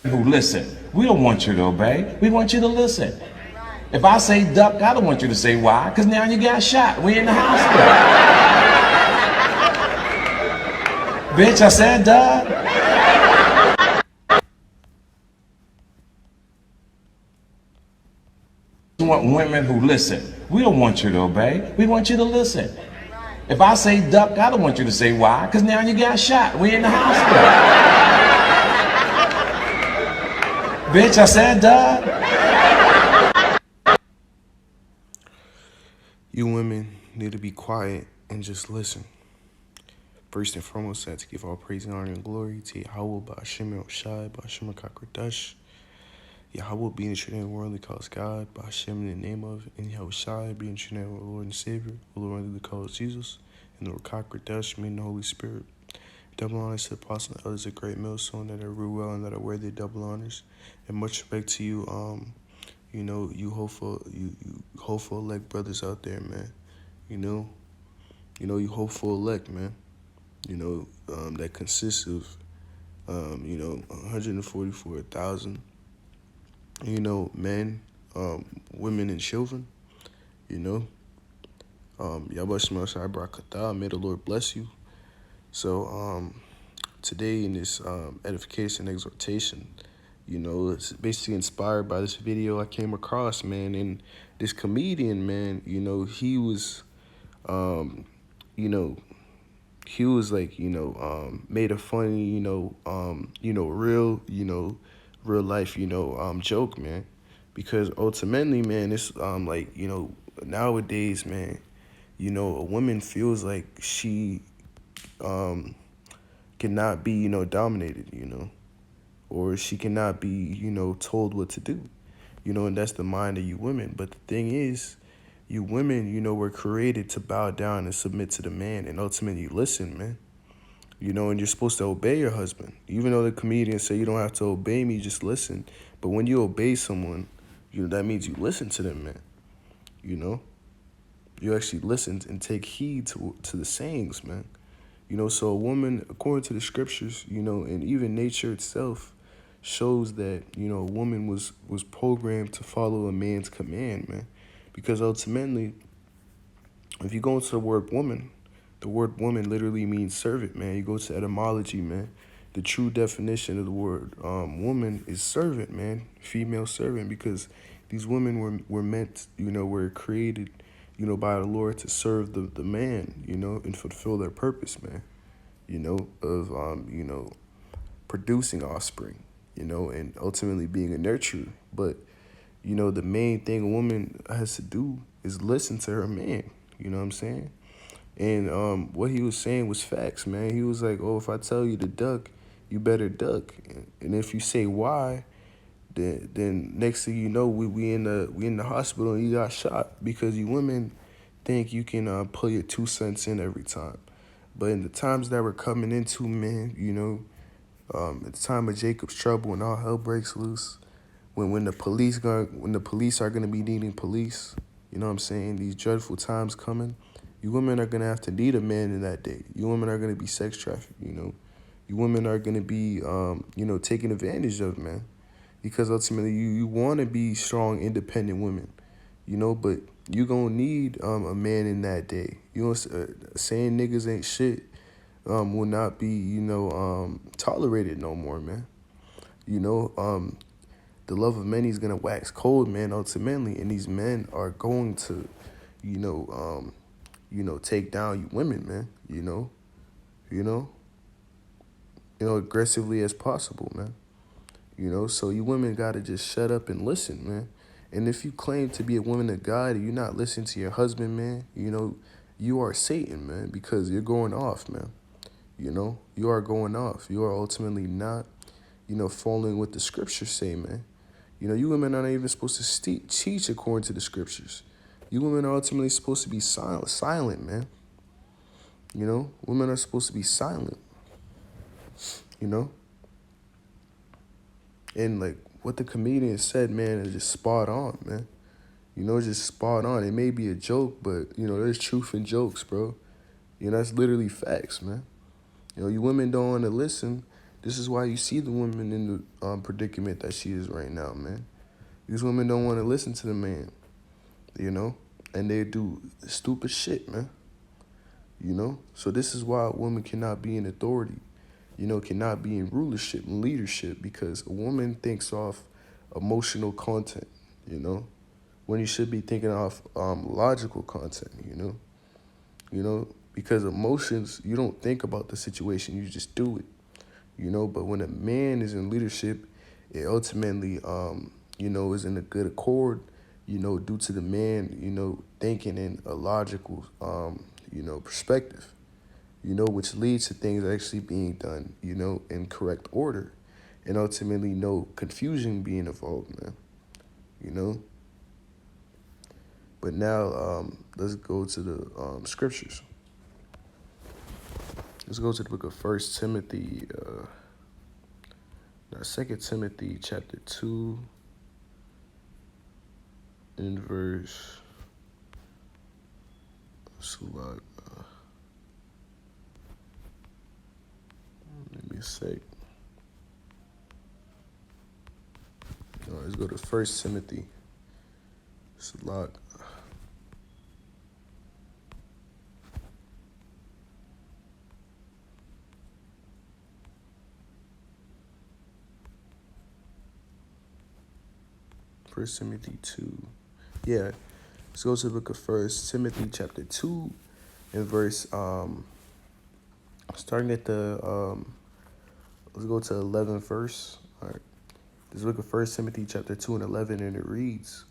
Who listen. We don't want you to obey. We want you to listen. If I say duck, I don't want you to say why, because now you got shot. We in the hospital. Bitch, I said duck. We want women who listen. We don't want you to obey. We want you to listen. If I say duck, I don't want you to say why, because now you got shot. We in the hospital. Bitch, I said duck. You women need to be quiet and just listen. First and foremost, I have to give all praise and honor and glory to Yahweh, Ba'ashem El Shai, Ba'ashem HaKakradash. Yahweh being the true name of the world, calls God, Ba'ashem in the name of, and Yahweh Shai being the true name of our Lord and Savior, the Lord that calls Jesus, and the Kakradash meaning the Holy Spirit. Double honors to the apostles and others of great millstone that are rule well and that are worthy of double honors. And much respect to you, you hopeful elect brothers out there, man. You hopeful elect, man. That consists of 144,000, men, women and children, Yahweh Shema Shai Barakatah, may the Lord bless you. So, today in this edification exhortation, it's basically inspired by this video I came across, man, and this comedian, man, he was, he was like, made a funny, real life, joke, man, because ultimately, man, it's nowadays, man, a woman feels like she cannot be, dominated, or she cannot be, told what to do, and that's the mind of you women. But the thing is, you women, were created to bow down and submit to the man and ultimately listen, man. And you're supposed to obey your husband. Even though the comedians say you don't have to obey me, just listen. But when you obey someone, that means you listen to them, man. You actually listen and take heed to the sayings, man. So a woman, according to the scriptures, and even nature itself, shows that, a woman was programmed to follow a man's command, man. Because ultimately, if you go into the word woman literally means servant, man. You go to etymology, man. The true definition of the word woman is servant, man. Female servant, because these women were meant, were created, by the Lord to serve the man, and fulfill their purpose, man. Of producing offspring, and ultimately being a nurturer. But, the main thing a woman has to do is listen to her man. You know what I'm saying? And what he was saying was facts, man. He was like, "Oh, if I tell you to duck, you better duck. And if you say why, then next thing you know, we in the hospital and you got shot because you women think you can pull your 2 cents in every time. But in the times that we're coming into, man, at the time of Jacob's trouble, when all hell breaks loose, when the police are gonna be needing police, you know what I'm saying? These dreadful times coming. You women are gonna have to need a man in that day. You women are gonna be sex trafficked. You women are gonna be taken advantage of, man. Because ultimately, you want to be strong, independent women, but you gonna need a man in that day. Saying niggas ain't shit will not be tolerated no more, man. The love of many is gonna wax cold, man. Ultimately, and these men are going to, take down you women, man. Aggressively as possible, man. So you women gotta just shut up and listen, man. And if you claim to be a woman of God and you're not listening to your husband, man, you are Satan, man, because you're going off, man. You are going off. You are ultimately not, following what the scriptures say, man. You women are not even supposed to teach according to the scriptures. You women are ultimately supposed to be silent, man. Women are supposed to be silent, And like what the comedian said, man, is just spot on, man. Just spot on. It may be a joke, but, there's truth in jokes, bro. That's literally facts, man. You women don't want to listen This is why you see the woman in the predicament that she is right now, man. These women don't want to listen to the man, you know, and they do stupid shit, man. You know, so this is why a woman cannot be in authority, you know, cannot be in rulership and leadership, because a woman thinks off emotional content, you know, when you should be thinking off logical content, you know, because emotions, you don't think about the situation, you just do it, you know. But when a man is in leadership, it ultimately, you know, is in a good accord, you know, due to the man, you know, thinking in a logical, you know, perspective, you know, which leads to things actually being done, you know, in correct order, and ultimately no confusion being involved, man, you know. But now, let's go to the scriptures. Let's go to the book of First Timothy, Second Timothy chapter 2, in verse. Let me a sec. All right, let's go to First Timothy. Salak. First Timothy 2. Yeah. Let's go to the book of First Timothy chapter 2 and verse starting at the let's go to 11 verse. All right. Let's look at First Timothy chapter 2 and 11, and it reads,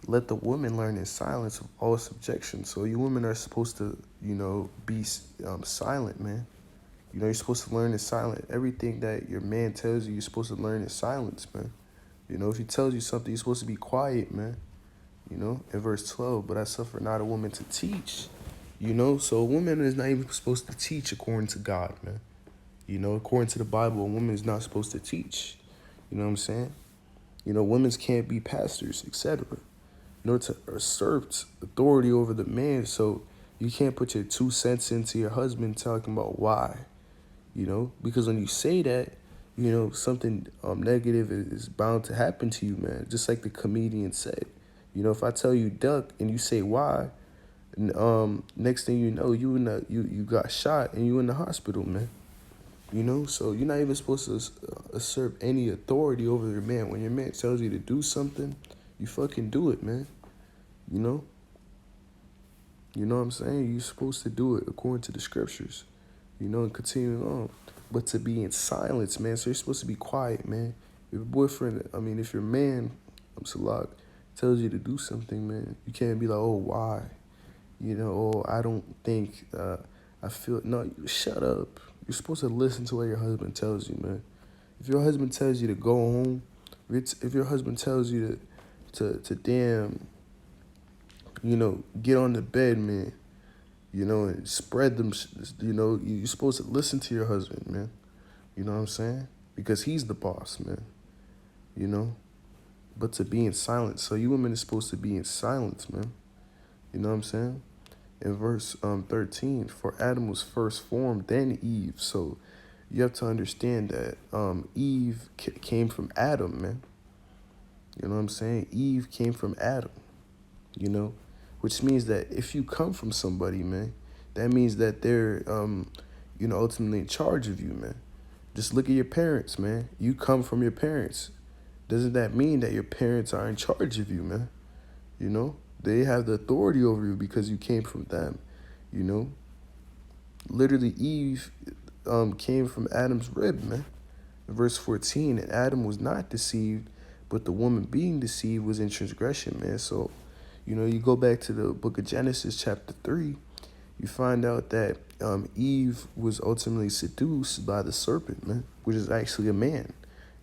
"Let the woman learn in silence of all subjection." So you women are supposed to, you know, be silent, man. You know, you're supposed to learn in silence. Everything that your man tells you, you're supposed to learn in silence, man. You know, if he tells you something, you're supposed to be quiet, man. You know, in verse 12, "But I suffer not a woman to teach." You know, so a woman is not even supposed to teach according to God, man. You know, according to the Bible, a woman is not supposed to teach. You know what I'm saying? You know, women can't be pastors, etc. You know, to usurp authority over the man. So you can't put your 2 cents into your husband talking about why. You know, because when you say that, you know, something negative is bound to happen to you, man. Just like the comedian said. You know, if I tell you duck and you say why, and next thing you know, you got shot and you in the hospital, man. You know, so you're not even supposed to usurp any authority over your man. When your man tells you to do something, you fucking do it, man. You know? You know what I'm saying? You're supposed to do it according to the scriptures. You know, and continuing on. But to be in silence, man. So you're supposed to be quiet, man. If your boyfriend, if your man, Salak, tells you to do something, man, you can't be like, oh, why? You know, oh, I don't think, I feel, no, shut up. You're supposed to listen to what your husband tells you, man. If your husband tells you to go home, if your husband tells you to damn, you know, get on the bed, man, you know, and spread them, you know, you're supposed to listen to your husband, man. You know what I'm saying? Because he's the boss, man. You know? But to be in silence. So you women are supposed to be in silence, man. You know what I'm saying? In verse 13, "For Adam was first formed, then Eve." So you have to understand that Eve came from Adam, man. You know what I'm saying? Eve came from Adam, you know, which means that if you come from somebody, man, that means that they're, you know, ultimately in charge of you, man. Just look at your parents, man. You come from your parents. Doesn't that mean that your parents are in charge of you, man? You know? They have the authority over you because you came from them, you know? Literally, Eve came from Adam's rib, man. In verse 14, "And Adam was not deceived, but the woman being deceived was in transgression," man. So, you know, you go back to the book of Genesis chapter 3, you find out that Eve was ultimately seduced by the serpent, man, which is actually a man.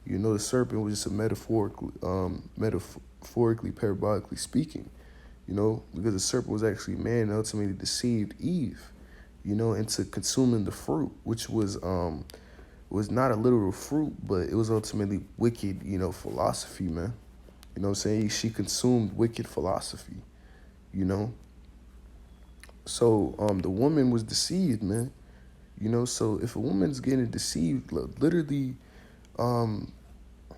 You know, the serpent was just a metaphorically, parabolically speaking, you know, because the serpent was actually man and ultimately deceived Eve, you know, into consuming the fruit, which was not a literal fruit, but it was ultimately wicked, you know, philosophy, man. You know what I'm saying? She consumed wicked philosophy, you know. So the woman was deceived, man. You know, so if a woman's getting deceived, literally, um,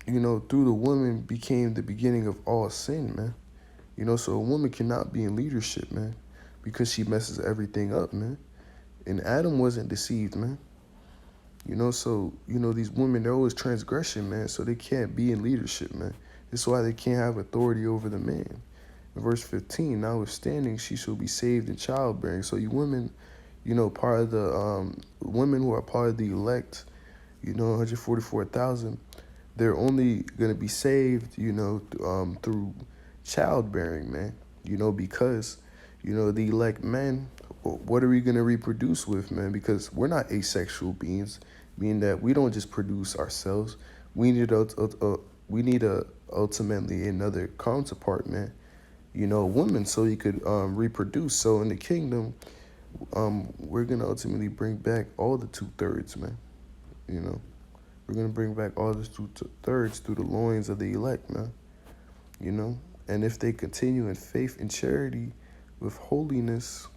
you know, through the woman became the beginning of all sin, man. You know, so a woman cannot be in leadership, man, because she messes everything up, man. And Adam wasn't deceived, man. You know, so, you know, these women, they're always transgression, man, so they can't be in leadership, man. That's why they can't have authority over the man. In verse 15, notwithstanding, she shall be saved in childbearing. So you women, you know, part of the women who are part of the elect, you know, 144,000, they're only going to be saved, you know, through childbearing, man. You know, because, you know, the elect men, what are we going to reproduce with, man? Because we're not asexual beings, meaning that we don't just produce ourselves. We need a ultimately another counterpart, man. You know, a woman, so you could reproduce. So in the kingdom, we're gonna ultimately bring back all the 2/3, man. You know, we're gonna bring back all the 2/3 through the loins of the elect, man. You know, and if they continue in faith and charity, with holiness,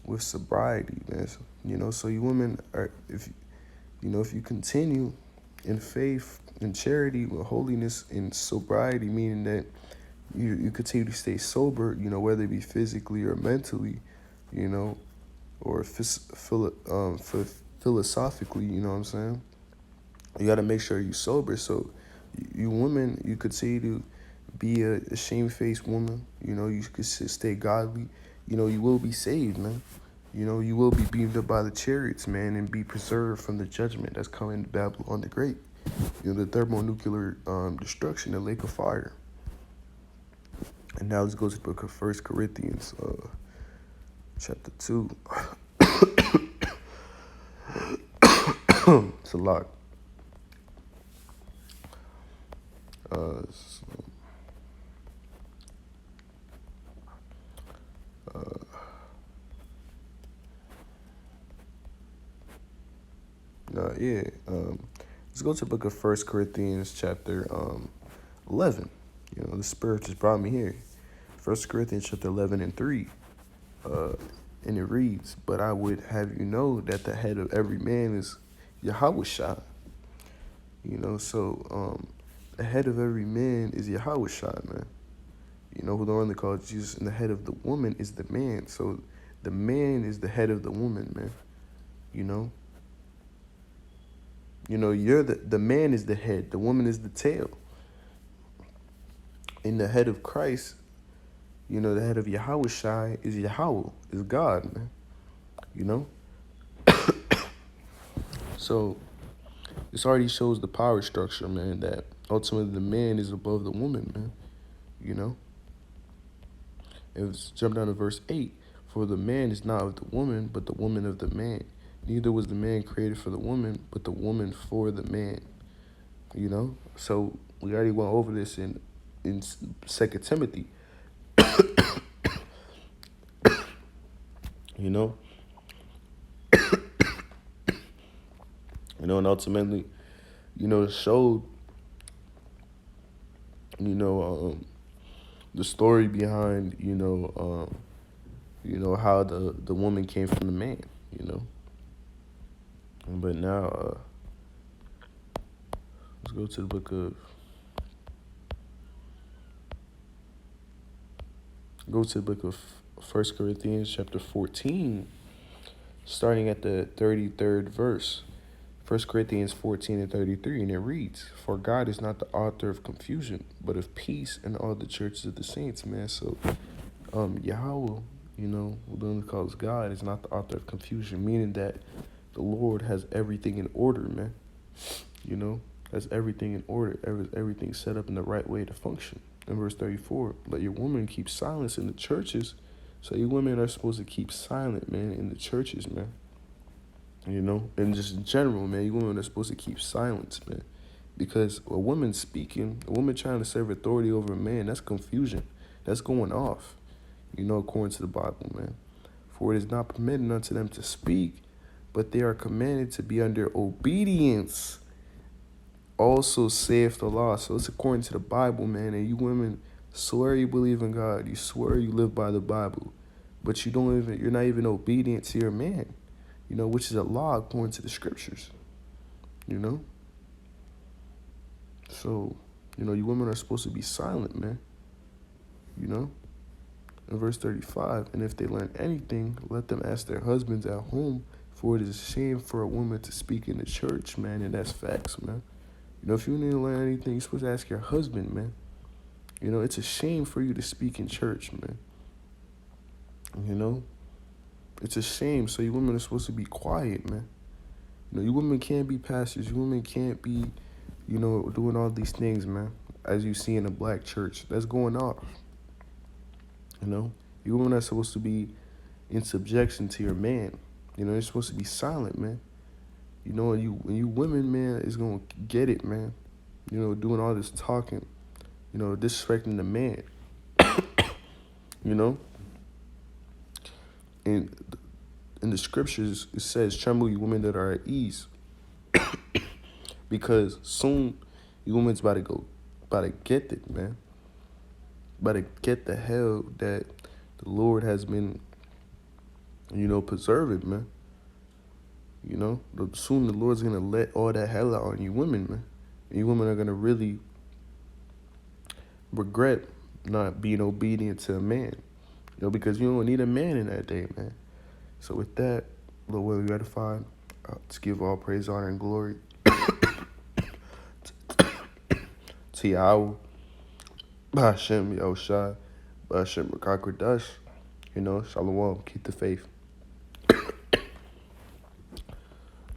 with sobriety, man. You know, so you women are, if you know, if you continue in faith and charity with holiness and sobriety, meaning that you continue to stay sober, you know, whether it be physically or mentally, you know, or philosophically, you know what I'm saying? You got to make sure you're sober. So you women, you continue to be a shamefaced woman. You know, you could stay godly. You know, you will be saved, man. You know, you will be beamed up by the chariots, man, and be preserved from the judgment that's coming to Babylon the Great. You know, the thermonuclear destruction, the lake of fire. And now let's go to the book of 1 Corinthians, chapter 2. It's a lot. Let's go to the book of 1 Corinthians, chapter 11. You know, the Spirit just brought me here. 1 Corinthians, chapter 11 and 3. And it reads, "But I would have you know that the head of every man is Yahushua." You know, so the head of every man is Yahushua, man. You know, who normally calls Jesus, and the head of the woman is the man. So the man is the head of the woman, man. You know? You know, you're the man is the head, the woman is the tail. In the head of Christ, you know, the head of Yahushua is Yahweh, is God, man. You know? So this already shows the power structure, man, that ultimately the man is above the woman, man. You know? And let's jump down to verse 8. "For the man is not of the woman, but the woman of the man. Neither was the man created for the woman, but the woman for the man." You know? So we already went over this in 2 Timothy. You know? You know, and ultimately, you know, it showed, you know, the story behind, you know, how the woman came from the man, you know. But now, let's go to the book of, go to the book of 1 Corinthians chapter 14, starting at the 33rd verse. 1 Corinthians 14 and 33, and it reads, "For God is not the author of confusion, but of peace in all the churches of the saints," man. So, Yahweh, you know, who literally calls God, is not the author of confusion, meaning that the Lord has everything in order, man. You know, has everything in order, everything set up in the right way to function. In verse 34, "Let your women keep silence in the churches." So you women are supposed to keep silent, man, in the churches, man. You know, and just in general, man, you women are supposed to keep silence, man. Because a woman speaking, a woman trying to serve authority over a man, that's confusion. That's going off, you know, according to the Bible, man. "For it is not permitted unto them to speak, but they are commanded to be under obedience. Also saith the law." So it's according to the Bible, man. And you women swear you believe in God. You swear you live by the Bible. But you're not even obedient to your man. you know, which is a law according to the scriptures, you know? So, you know, you women are supposed to be silent, man, you know? In verse 35, and if they learn anything, let them ask their husbands at home, for it is a shame for a woman to speak in the church, man, and that's facts, man. You know, if you need to learn anything, you're supposed to ask your husband, man. You know, it's a shame for you to speak in church, man. You know? It's a shame. So you women are supposed to be quiet, man. You know, you women can't be pastors. You women can't be, you know, doing all these things, man, as you see in the black church. That's going off. You know? You women are supposed to be in subjection to your man. You know, you're supposed to be silent, man. You know, when you women, man, is going to get it, man. You know, doing all this talking. You know, disrespecting the man. You know? And in the scriptures, it says, tremble, you women that are at ease. Because soon, you women's about to get it, man. About to get the hell that the Lord has been, you know, preserving, man. You know, soon the Lord's going to let all that hell out on you women, man. And you women are going to really regret not being obedient to a man. You know, because you don't need a man in that day, man. So with that, Lord, will be ratified. To give all praise, honor, and glory to Yahweh, Ba'ashem Yahushua, Ba'ashem Rakakwadash. You know, Shalom, keep the faith.